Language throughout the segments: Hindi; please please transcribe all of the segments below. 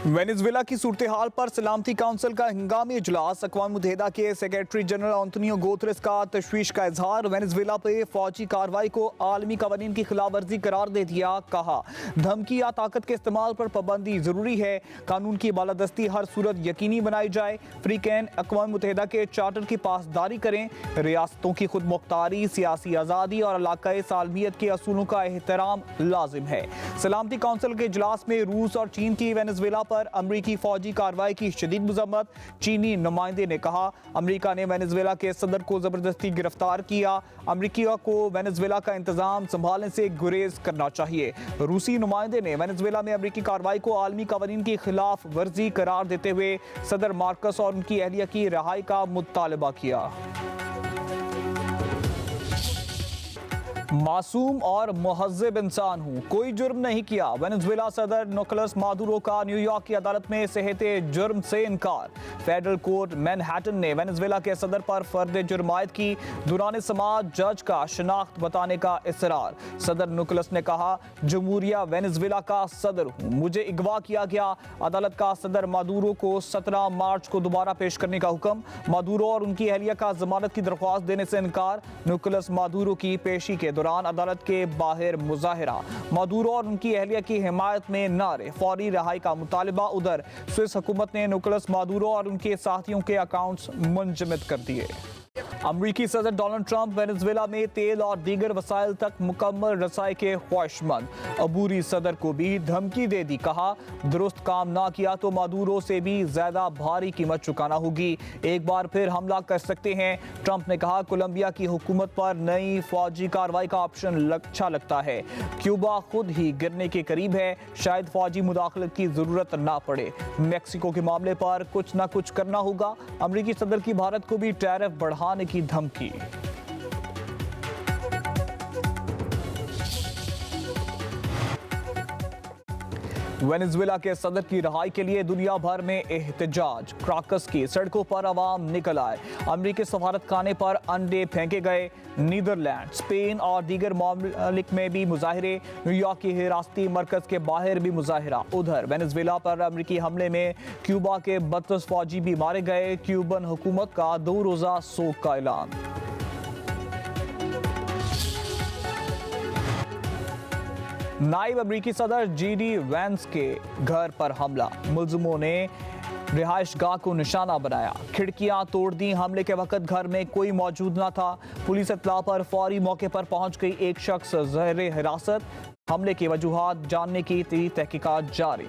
वेनेजुएला की सूरत हाल पर सलामती काउंसिल का हंगामी इजलास। अक़वाम मुत्तहिदा के सेक्रेटरी जनरल एंटोनियो गुतेरेस का तशवीश का इजहार। वेनेजुएला पे फौजी कार्रवाई को आलमी कवानीन की खिलाफ वर्जी करार दे दिया। कहा धमकी या ताकत के इस्तेमाल पर पाबंदी जरूरी है। कानून की बालादस्ती हर सूरत यकीनी बनाई जाए। फ्रीकैन अक़वाम मुत्तहिदा के चार्टर की पासदारी करें। रियासतों की खुद मुख्तारी, सियासी आज़ादी और इलाकाई सालमियत के असूलों का एहतराम लाजिम है। सलामती काउंसिल के इजलास में रूस और चीन की वेनेजुएला पर अमरीकी फौजी कार्रवाई की शदीद मजम्मत। चीनी नुमाइंदे ने कहा अमरीका ने वेनेजुएला के सदर को जबरदस्ती गिरफ्तार किया। अमरीकी को वेनेजुएला का इंतजाम संभालने से गुरेज करना चाहिए। रूसी नुमाइंदे ने वेनेजुएला में अमरीकी कार्रवाई को आलमी कवानीन की खिलाफ वर्जी करार देते हुए सदर मार्कस और उनकी अहलिया की रिहाई का मुतालबा किया। मासूम और मुहज़्ज़ब इंसान हूँ, कोई जुर्म नहीं किया। वेनेजुएला सदर निकोलस मादुरो का न्यूयॉर्क की अदालत में सेहते जुर्म से इनकार। फेडरल कोर्ट मैनहट्टन ने वेनेजुएला के सदर पर फर्द जुर्मायत की। दौरान समाअत जज का शनाख्त बताने का इसरार। सदर निकोलस ने कहा जमहूरिया वेनेजुएला का सदर हूँ, मुझे अगवा किया गया। अदालत का सदर मादुरो को 17 मार्च को दोबारा पेश करने का हुक्म। मादुरो और उनकी अहलिया का जमानत की दरख्वास्त देने से इनकार। निकोलस मादुरो की पेशी के दौरान अदालत के बाहर मुजाहिरा। मादुरो और उनकी अहलिया की हिमायत में नारे, फौरी रिहाई का मुतालबा। उधर स्विस हुकूमत ने निकोलस मादुरो और उनके साथियों के अकाउंट्स मुंजमद कर दिए। अमरीकी सदर डोनाल्ड ट्रंप वेनेजुएला में तेल और दीगर वसाइल तक मुकम्मल रसाई के ख्वाहिशमंद। अबूरी सदर को भी धमकी दे दी। कहा दुरुस्त काम ना किया तो मादुरो से भी ज्यादा भारी कीमत चुकाना होगी। एक बार फिर हमला कर सकते हैं। ट्रंप ने कहा कोलंबिया की हुकूमत पर नई फौजी कार्रवाई का ऑप्शन अच्छा लगता है। क्यूबा खुद ही गिरने के करीब है, शायद फौजी मुदाखलत की जरूरत ना पड़े। मैक्सिको के मामले पर कुछ ना कुछ करना होगा। अमरीकी सदर की भारत को भी टैरिफ बढ़ाने की धमकी। वेनेजुएला के सदर की रिहाई के लिए दुनिया भर में एहतजाज। क्राकस की सड़कों पर आवाम निकल आए। अमरीकी सफारतखाने पर अंडे फेंके गए। नीदरलैंड, स्पेन और दीगर मामलिक में भी मुजाहिरे। न्यूयॉर्क की हिरासती मरकज के बाहर भी मुजाहिरा। उधर वेनेजुएला पर अमरीकी हमले में क्यूबा के 32 फौजी भी मारे गए। क्यूबन हुकूमत का 2 रोजा सोग का ऐलान। नायब अमरीकी सदर JD वैंस के घर पर हमला। मुलजिमों ने रिहाइशगाह को निशाना बनाया, खिड़कियां तोड़ दी। हमले के वक्त घर में कोई मौजूद न था। पुलिस इत्तला पर फौरी मौके पर पहुंच गई। एक शख्स ज़ेर हिरासत। हमले की वजूहात जानने की तहकीकात जारी।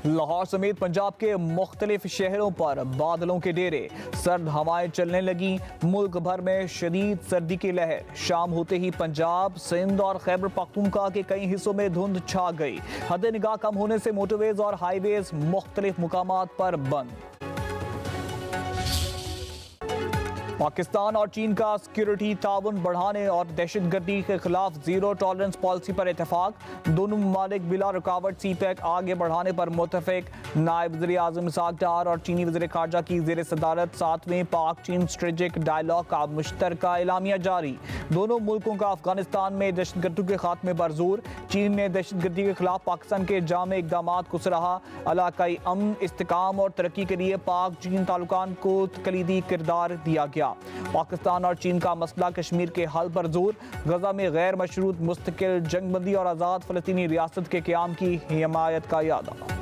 लाहौर समेत पंजाब के मुख्तलिफ शहरों पर बादलों के डेरे। सर्द हवाएं चलने लगी। मुल्क भर में शदीद सर्दी की लहर। शाम होते ही पंजाब, सिंध और खैबर पख्तूनख्वा के कई हिस्सों में धुंध छा गई। हद निगाह कम होने से मोटरवेज और हाईवेज मुख्तलिफ मुकामात पर बंद। पाकिस्तान और चीन का सिक्योरिटी ताउन बढ़ाने और दहशतगर्दी के खिलाफ जीरो टॉलरेंस पॉलिसी पर इतफाक। दोनों ममालिक बिला रुकावट CPEC आगे बढ़ाने पर मुतफिक। नायब वज़ीर आज़म इसहाक डार और चीनी वज़ीर ख़ारजा की ज़ेर सदारत 7वें पाक चीन स्ट्रेटेजिक डायलॉग का मुश्तरका एलामिया जारी। दोनों मुल्कों का अफगानिस्तान में दहशतगर्दी के खात्मे पर जोर। चीन ने दहशतगर्दी के खिलाफ पाकिस्तान के जामे इक़दामात को सराहा। इलाकाई अमन, इस्तेकाम और तरक्की के लिए पाक चीन ताल्लुकात को कलीदी किरदार दिया गया। पाकिस्तान और चीन का मसला कश्मीर के हल पर जोर। गजा में गैर मशरूत मुस्तकिल जंगबंदी और आज़ाद फ़लस्तीनी रियासत के क़याम की हिमायत का इरादा।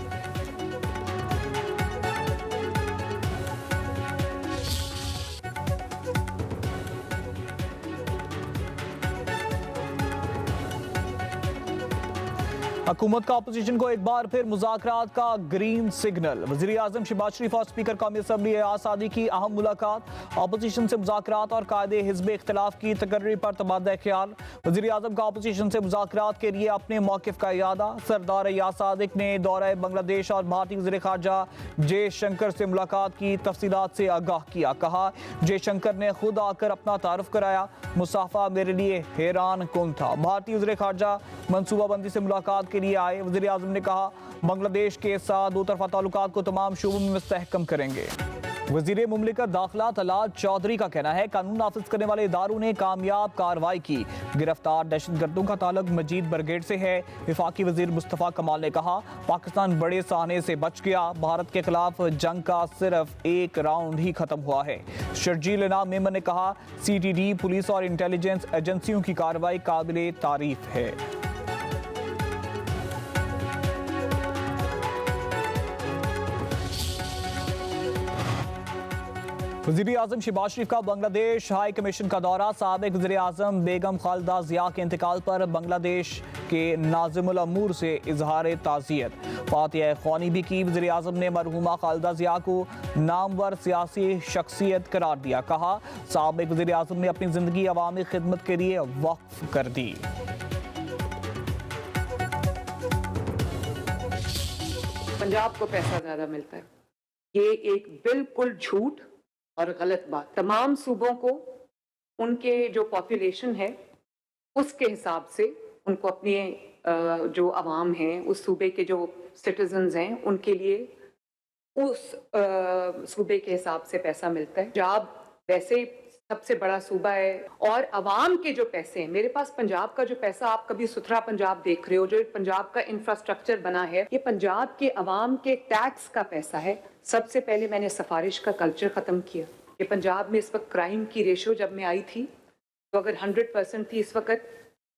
हुकूमत का अपोजिशन को एक बार फिर मुज़ाकरात का ग्रीन सिग्नल। वज़ीर आज़म शहबाज शरीफ और स्पीकर कौमी असम्बली एजाज सादी की अहम मुलाकात। अपोजिशन से मुज़ाकरात और कायदे हिज़्ब इख्तिलाफ की तकर्री पर तबादला ख्याल। वज़ीर आज़म का अपोजिशन से मुज़ाकरात के लिए अपने मौक़िफ़ का इरादा। सरदार एजाज सादिक ने दौरा बांग्लादेश और भारतीय वज़ीर ख़ारजा जयशंकर से मुलाकात की तफसीलात से आगाह किया। कहा जयशंकर ने खुद आकर अपना तारुफ कराया। मुसाफा मेरे लिए हैरान कुन था। भारतीय वज़ीर ख़ारजा मनसूबाबंदी से मुलाकात के लिए आए। वज़ीर आज़म ने कहा बांग्लादेश के साथ दो तरफ़ा ताल्लुकात को तमाम शोबों में मुस्तहकम करेंगे। वजीर मुमलिकत दाखिला तलाल चौधरी का कहना है कानून नाफिज करने वाले इदारों ने कामयाब कार्रवाई की। गिरफ्तार दहशतगर्दों का ताल्लुक मजीद ब्रिगेड से है। वफाकी वजीर मुस्तफ़ा कमाल ने कहा पाकिस्तान बड़े साहने से बच गया। भारत के खिलाफ जंग का सिर्फ एक राउंड ही खत्म हुआ है। शर्जील इनाम मेमन ने कहा CTD पुलिस और इंटेलिजेंस एजेंसियों की कार्रवाई काबिले तारीफ है। वज़ीर आज़म शहबाज शरीफ का बांग्लादेश हाई कमीशन का दौरा। साबिक़ वज़ीर आज़म बेगम खालिदा ज़िया के इंतकाल पर बांग्लादेश के नाज़िमुल अमूर से इजहार ताज़ियत। फातिहा ख़्वानी भी की। वज़ीर आज़म ने मरहूमा खालिदा ज़िया को नामवर सियासी शख्सियत करार दिया। कहा साबिक़ वज़ीर आज़म ने अपनी ज़िंदगी अवामी खिदमत के लिए वक्फ कर दी। पंजाब को पैसा ज़्यादा मिलता है, ये एक बिल्कुल झूठ और गलत बात। तमाम सूबों को उनके जो पॉपुलेशन है उसके हिसाब से उनको अपने जो अवाम हैं उस सूबे के जो सिटीजन्स हैं उनके लिए उस सूबे के हिसाब से पैसा मिलता है। पंजाब वैसे सबसे बड़ा सूबा है और अवाम के जो पैसे हैं, मेरे पास पंजाब का जो पैसा, आप कभी सुथरा पंजाब देख रहे हो, जो पंजाब का इंफ्रास्ट्रक्चर बना है, ये पंजाब के अवाम के टैक्स का पैसा है। सबसे पहले मैंने सफारिश का कल्चर ख़त्म किया कि पंजाब में इस वक्त क्राइम की रेशो जब मैं आई थी तो अगर 100% थी, इस वक्त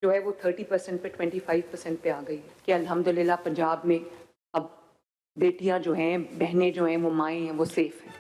जो है वो 30% पे 25% पे आ गई है कि अल्हम्दुलिल्लाह पंजाब में अब बेटियां जो हैं, बहनें जो हैं, वो माएँ हैं, वो सेफ हैं।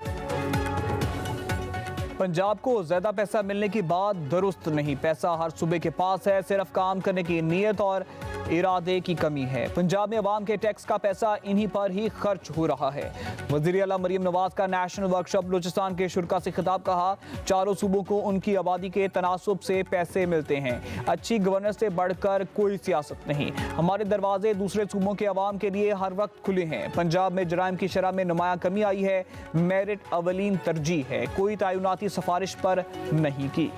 पंजाब को ज्यादा पैसा मिलने की बात दुरुस्त नहीं। पैसा हर सूबे के पास है, सिर्फ काम करने की नीयत और इरादे की कमी है। पंजाब में अवाम के टैक्स का पैसा इन्हीं पर ही खर्च हो रहा है। वज़ीर आला मरीम नवाज का नेशनल वर्कशॉप बलूचिस्तान के शुरा से खिताब। कहा चारों सूबों को उनकी आबादी के तनासुब से पैसे मिलते हैं। अच्छी गवर्नेंस से बढ़कर कोई सियासत नहीं। हमारे दरवाजे दूसरे सूबों के अवाम के लिए हर वक्त खुले हैं। पंजाब में जराइम की शरह में नुमाया कमी आई है। मेरिट अवलीन तरजीह है, कोई तयनाती सिफारिश पर नहीं की।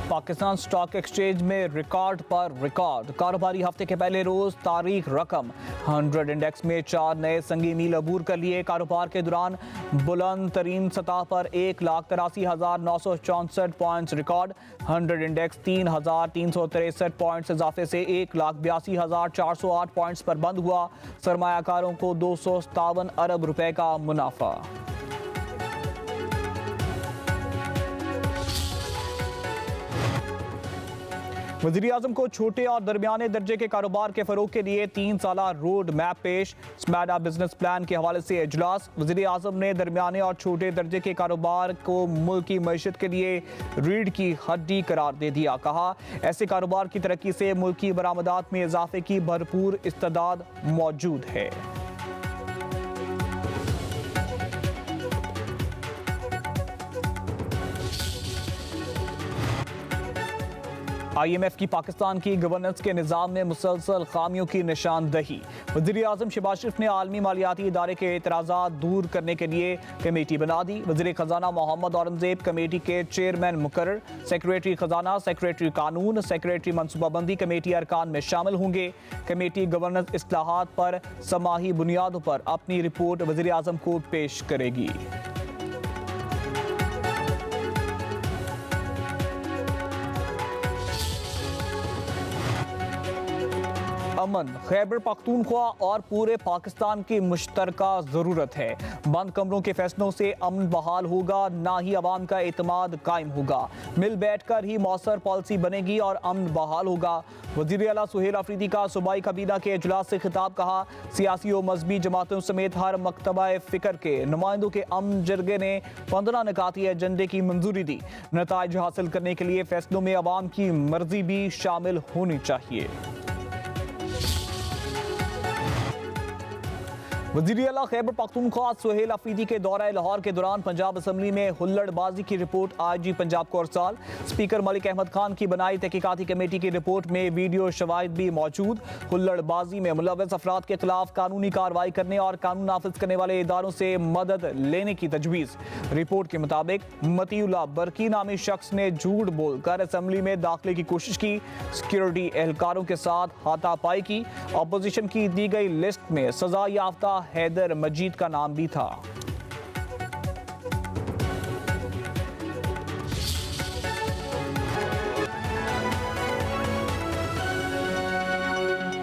पाकिस्तान स्टॉक एक्सचेंज में रिकॉर्ड पर रिकॉर्ड। कारोबारी हफ्ते के पहले रोज तारीख रकम 100 इंडेक्स में 4 नए संगी मील अबूर कर लिए। कारोबार के दौरान बुलंद तरीन सतह पर 1,83,964 पॉइंट्स रिकॉर्ड। 100 इंडेक्स 3,363 पॉइंट्स इजाफे से 1,82,408 पॉइंट्स पर बंद हुआ। सरमायाकारों को 257 अरब रुपए का मुनाफा। वज़ीर आज़म को छोटे और दरमियाने दर्जे के कारोबार के फरोग के लिए 3 साला रोड मैप पेश। स्मैडा बिजनेस प्लान के हवाले से इजलास। वज़ीर आज़म ने दरमियाने और छोटे दर्जे के कारोबार को मुल्क की मईशत के लिए रीढ़ की हड्डी करार दे दिया। कहा ऐसे कारोबार की तरक्की से मुल्क की बरामदात में इजाफे की भरपूर इस्तेदाद मौजूद है। IMF की पाकिस्तान की गवर्नेंस के निज़ाम में मुसलसल खामियों की निशानदही। वज़ीर आज़म शहबाज शरीफ ने आलमी मालियाती इदारे के एतराज़ात दूर करने के लिए कमेटी बना दी। वज़ीर ख़जाना मोहम्मद औरंगज़ेब कमेटी के चेयरमैन मुकर्रर। सेक्रेटरी ख़जाना, सेक्रेटरी कानून, सेक्रेटरी मनसूबाबंदी कमेटी अरकान में शामिल होंगे। कमेटी गवर्नेंस इस्लाहात पर समाही बुनियादों पर अपनी रिपोर्ट वज़ीर आज़म को पेश करेगी। अमन खैबर पख्तूनख्वा और पूरे पाकिस्तान की मुश्तरका ज़रूरत है। बंद कमरों के फैसलों से अमन बहाल होगा, ना ही अवाम का एतमाद कायम होगा। मिल बैठ कर ही मौसर पॉलिसी बनेगी और अमन बहाल होगा। वज़ीर आला सुहेल अफरीदी का सूबाई काबीना के इजलास से खिताब। कहा सियासी और मजहबी जमातों समेत हर मकतबा फ़िक्र के नुमाइंदों के अमन जरगे ने 15 निकाती एजेंडे की मंजूरी दी। नताइज हासिल करने के लिए फैसलों में अवाम की मर्जी भी शामिल होनी चाहिए। वज़ीर आला खैबर पख्तूनख्वा सुहेल अफरीदी के दौरा लाहौर के दौरान पंजाब असम्बली में हुल्लड़बाजी की रिपोर्ट IG पंजाब को अरसाल। स्पीकर मलिक अहमद खान की बनाई तहकीकाती कमेटी की रिपोर्ट में वीडियो शवाहिद भी मौजूद। हुल्लड़बाजी में मुलव्वस अफराद के खिलाफ कानूनी कार्रवाई करने और कानून नाफिज करने वाले इदारों से मदद लेने की तजवीज़। रिपोर्ट के मुताबिक मतीउल्लाह बरकी नामी शख्स ने झूठ बोलकर असम्बली में दाखिले की कोशिश की, सिक्योरिटी एहलकारों के साथ हाथापाई की। अपोजिशन की दी गई लिस्ट में सजा याफ्ता हैदर मजीद का नाम भी था।